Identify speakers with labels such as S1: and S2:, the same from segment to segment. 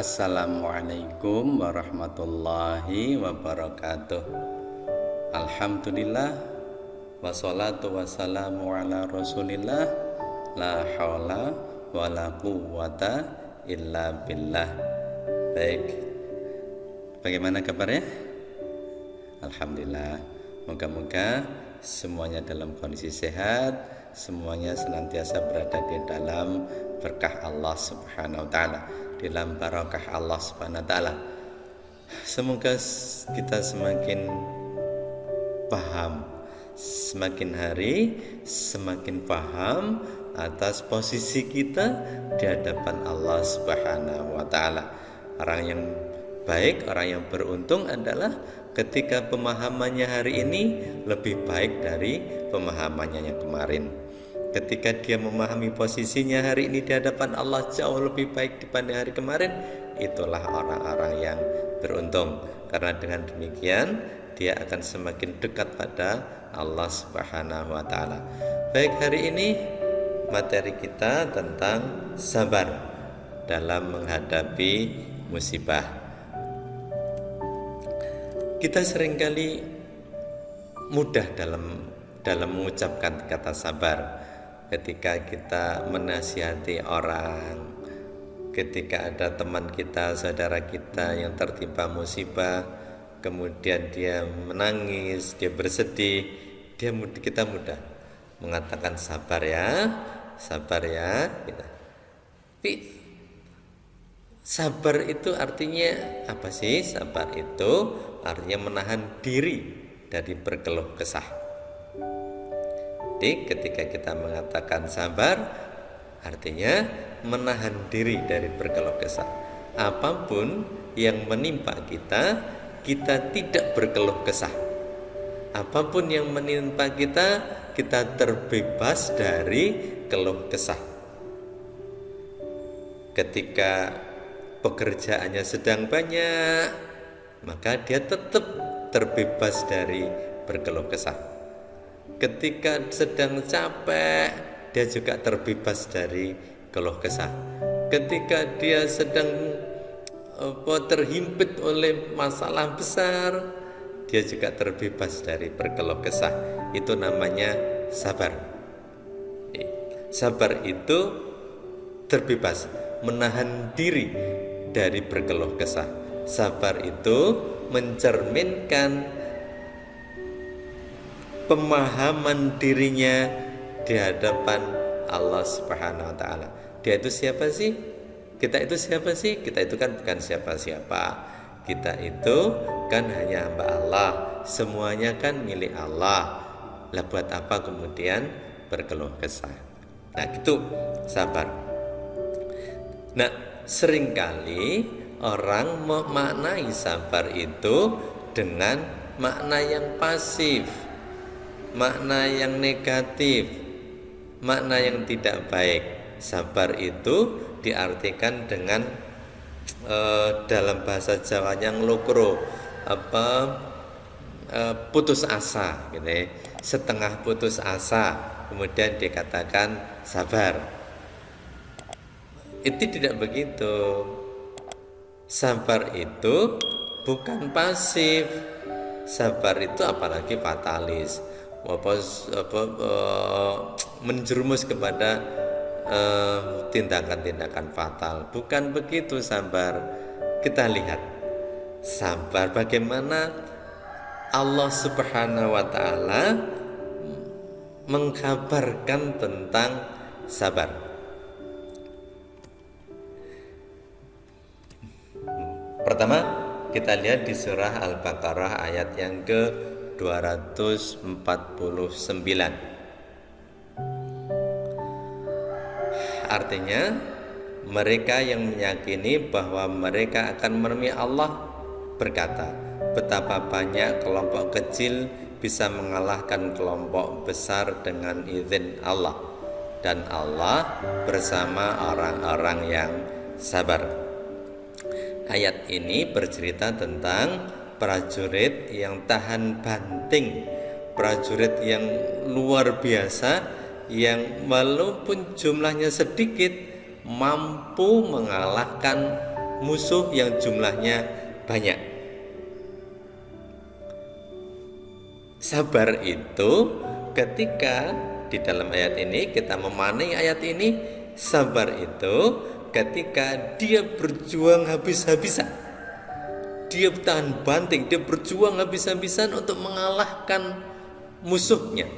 S1: Assalamualaikum warahmatullahi wabarakatuh. Alhamdulillah, wassalatu wassalamu ala rasulillah, la haula wa la quwwata illa billah. Baik, bagaimana kabarnya? Alhamdulillah, moga-moga semuanya dalam kondisi sehat, semuanya senantiasa berada di dalam berkah Allah Subhanahu wa taala, dalam barakah Allah Subhanahu wa taala. Semoga kita semakin paham, semakin hari semakin paham atas posisi kita di hadapan Allah Subhanahu wa taala. Orang yang baik, orang yang beruntung adalah ketika pemahamannya hari ini lebih baik dari pemahamannya yang kemarin. Ketika dia memahami posisinya hari ini di hadapan Allah jauh lebih baik dibanding hari kemarin, itulah orang-orang yang beruntung. Karena dengan demikian dia akan semakin dekat pada Allah Subhanahu wa taala. Baik, hari ini materi kita tentang sabar dalam menghadapi musibah. Kita seringkali mudah dalam mengucapkan kata sabar. Ketika kita menasihati orang, ketika ada teman kita, saudara kita yang tertimpa musibah, kemudian dia menangis, dia bersedih, kita mudah mengatakan sabar ya. Tapi sabar itu artinya apa sih? Sabar itu artinya menahan diri dari berkeluh kesah. Jadi ketika kita mengatakan sabar, artinya menahan diri dari berkeluh kesah. Apapun yang menimpa kita, kita tidak berkeluh kesah. Apapun yang menimpa kita, kita terbebas dari keluh kesah. Ketika pekerjaannya sedang banyak, maka dia tetap terbebas dari berkeluh kesah. Ketika sedang capek, dia juga terbebas dari keluh kesah. Ketika dia sedang terhimpit oleh masalah besar, dia juga terbebas dari berkeluh kesah. Itu namanya sabar. Sabar itu terbebas, menahan diri dari berkeluh kesah. Sabar itu mencerminkan pemahaman dirinya di hadapan Allah Subhanahu wa taala. Dia itu siapa sih? Kita itu siapa sih? Kita itu kan bukan siapa-siapa. Kita itu kan hanya hamba Allah. Semuanya kan milik Allah. Lah buat apa kemudian berkeluh kesah? Nah, itu sabar. Nah, seringkali orang memaknai sabar itu dengan makna yang pasif, makna yang negatif, makna yang tidak baik. Sabar itu diartikan dengan dalam bahasa Jawanya nglokro, putus asa gitu ya. Setengah putus asa kemudian dikatakan sabar. Itu tidak begitu. Sabar itu bukan pasif. Sabar itu apalagi fatalis, menjerumus kepada tindakan-tindakan fatal. Bukan begitu sabar. Kita lihat sabar bagaimana Allah Subhanahu wa taala mengkabarkan tentang sabar. Pertama, kita lihat di surah Al-Baqarah ayat yang ke-249. Artinya, mereka yang meyakini bahwa mereka akan menemui Allah berkata, betapa banyak kelompok kecil bisa mengalahkan kelompok besar dengan izin Allah, dan Allah bersama orang-orang yang sabar. Ayat ini bercerita tentang prajurit yang tahan banting, prajurit yang luar biasa, yang walaupun jumlahnya sedikit mampu mengalahkan musuh yang jumlahnya banyak. Sabar itu ketika di dalam ayat ini kita memaknai ayat ini, sabar itu ketika dia berjuang habis-habisan, dia tahan banting, dia berjuang habis-habisan untuk mengalahkan musuhnya.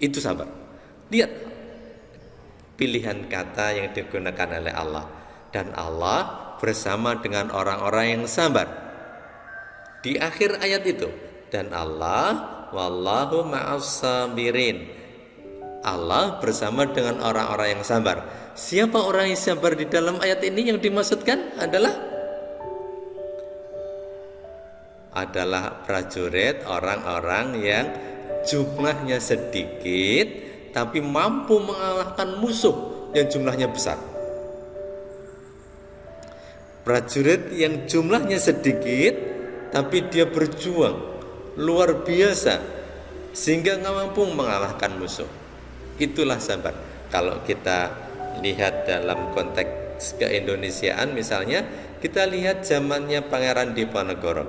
S1: Itu sabar. Lihat pilihan kata yang digunakan oleh Allah, dan Allah bersama dengan orang-orang yang sabar. Di akhir ayat itu, dan Allah wallahu ma'as sabirin. Allah bersama dengan orang-orang yang sabar. Siapa orang yang sabar di dalam ayat ini? Yang dimaksudkan adalah prajurit, orang-orang yang jumlahnya sedikit tapi mampu mengalahkan musuh yang jumlahnya besar. Prajurit yang jumlahnya sedikit tapi dia berjuang luar biasa sehingga mampu mengalahkan musuh. Itulah sabar. Kalau kita lihat dalam konteks keindonesiaan, misalnya kita lihat zamannya Pangeran Diponegoro,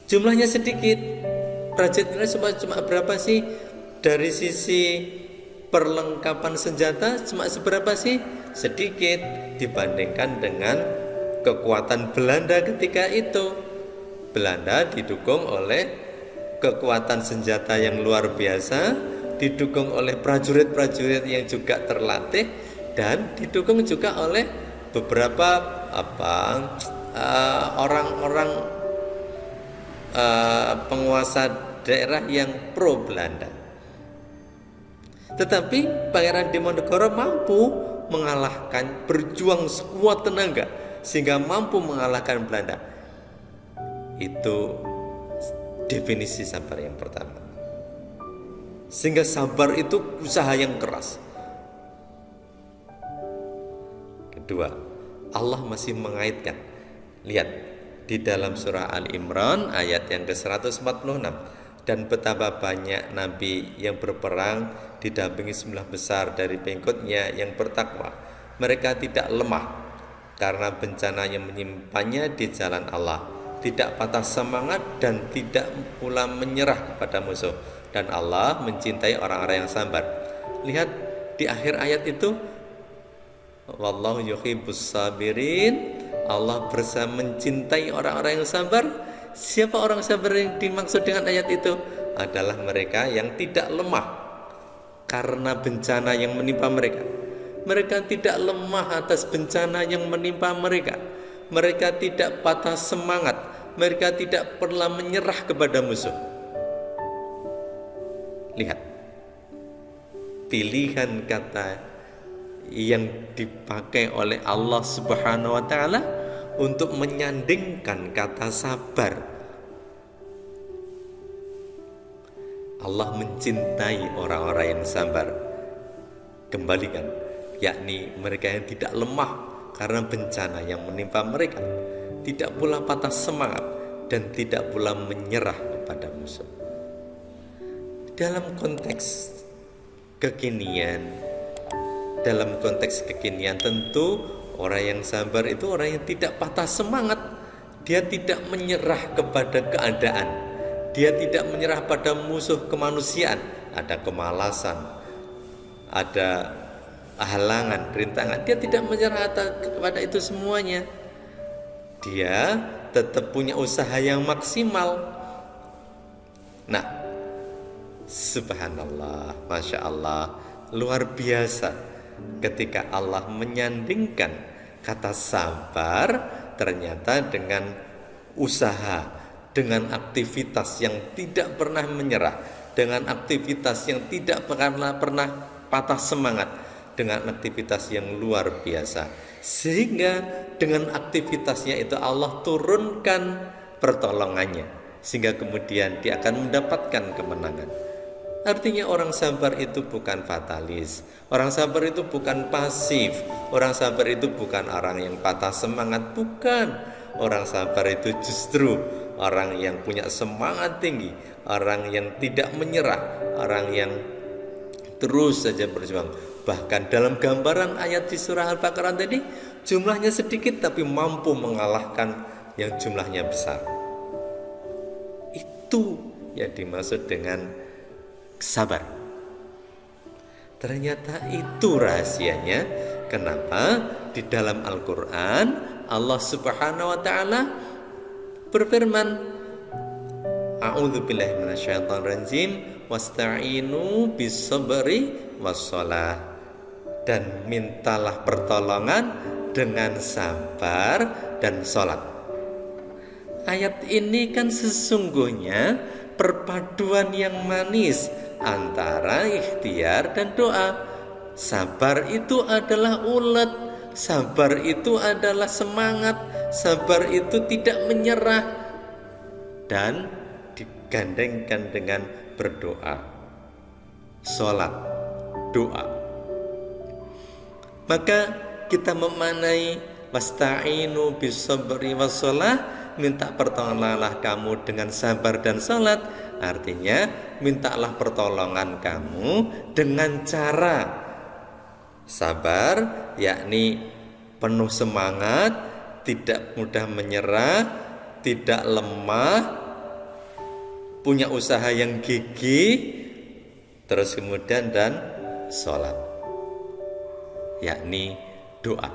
S1: jumlahnya sedikit, prajuritnya cuma berapa sih? Dari sisi perlengkapan senjata cuma seberapa sih? Sedikit dibandingkan dengan kekuatan Belanda ketika itu. Belanda didukung oleh kekuatan senjata yang luar biasa, didukung oleh prajurit-prajurit yang juga terlatih, dan didukung juga oleh beberapa orang-orang penguasa daerah yang pro Belanda. Tetapi Pangeran Diponegoro mampu mengalahkan, berjuang sekuat tenaga sehingga mampu mengalahkan Belanda. Itu definisi sabar yang pertama. Sehingga sabar itu usaha yang keras. Kedua, Allah masih mengaitkan. Lihat di dalam surah Al-Imran ayat yang ke-146, dan betapa banyak nabi yang berperang didampingi jumlah besar dari pengikutnya yang bertakwa. Mereka tidak lemah karena bencana yang menyimpannya di jalan Allah, tidak patah semangat dan tidak pula menyerah kepada musuh, dan Allah mencintai orang-orang yang sabar. Lihat di akhir ayat itu, wallahu yuhibbus sabirin. Allah bersama mencintai orang-orang yang sabar. Siapa orang sabar yang dimaksud dengan ayat itu? Adalah mereka yang tidak lemah karena bencana yang menimpa mereka. Mereka tidak lemah atas bencana yang menimpa mereka. Mereka tidak patah semangat. Mereka tidak pernah menyerah kepada musuh. Lihat pilihan kata yang dipakai oleh Allah Subhanahu wa taala untuk menyandingkan kata sabar. Allah mencintai orang-orang yang sabar. Kembalikan, yakni mereka yang tidak lemah karena bencana yang menimpa mereka, tidak pula patah semangat dan tidak pula menyerah kepada musuh. Dalam konteks kekinian tentu orang yang sabar itu orang yang tidak patah semangat. Dia tidak menyerah kepada keadaan, dia tidak menyerah pada musuh kemanusiaan. Ada kemalasan, ada halangan, rintangan, dia tidak menyerah kepada itu semuanya. Dia tetap punya usaha yang maksimal. Nah, subhanallah, masya Allah, luar biasa ketika Allah menyandingkan kata sabar ternyata dengan usaha, dengan aktivitas yang tidak pernah menyerah, dengan aktivitas yang tidak pernah patah semangat, dengan aktivitas yang luar biasa. Sehingga dengan aktivitasnya itu Allah turunkan pertolongannya, sehingga kemudian dia akan mendapatkan kemenangan. Artinya orang sabar itu bukan fatalis, orang sabar itu bukan pasif, orang sabar itu bukan orang yang patah semangat, bukan. Orang sabar itu justru orang yang punya semangat tinggi, orang yang tidak menyerah, orang yang terus saja berjuang, Bahkan dalam gambaran ayat di surah Al-Baqarah tadi, jumlahnya sedikit tapi mampu mengalahkan yang jumlahnya besar. Itu yang dimaksud dengan sabar. Ternyata itu rahasianya. Kenapa di dalam Al-Quran Allah Subhanahu wa ta'ala berfirman, A'udzubillahi minasyaitonirrajim, wasta'inu bis-sabri was-shalah, dan mintalah pertolongan dengan sabar dan sholat. Ayat ini kan sesungguhnya perpaduan yang manis antara ikhtiar dan doa. Sabar itu adalah ulet, sabar itu adalah semangat, sabar itu tidak menyerah, dan digandengkan dengan berdoa, sholat, doa. Maka kita memanai wasta'inu bis-sabri was-shalah, minta pertolonganlah kamu dengan sabar dan salat. Artinya mintalah pertolongan kamu dengan cara sabar, yakni penuh semangat, tidak mudah menyerah, tidak lemah, punya usaha yang gigih, terus kemudian dan sholat, yakni doa.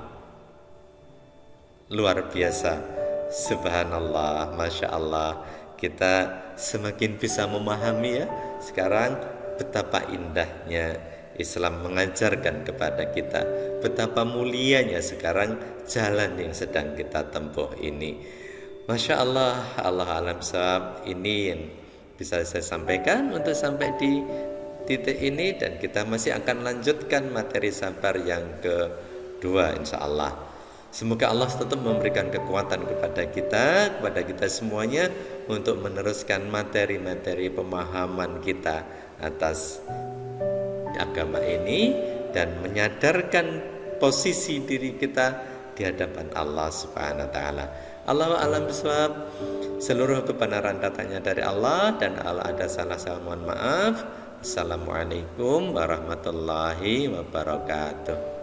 S1: Luar biasa, subhanallah, masya Allah. Kita semakin bisa memahami ya sekarang betapa indahnya Islam mengajarkan kepada kita, betapa mulianya sekarang jalan yang sedang kita tempuh ini. Masya Allah, Allah alam sahab. Ini yang bisa saya sampaikan untuk sampai di titik ini, dan kita masih akan lanjutkan materi sabar yang kedua insya Allah. Semoga Allah tetap memberikan kekuatan kepada kita semuanya untuk meneruskan materi-materi pemahaman kita atas agama ini dan menyadarkan posisi diri kita di hadapan Allah Subhanahu wa taala. Allahu a'lam bishawab. Seluruh kebenaran datangnya dari Allah, dan Allah ada salah mohon maaf. Assalamualaikum warahmatullahi wabarakatuh.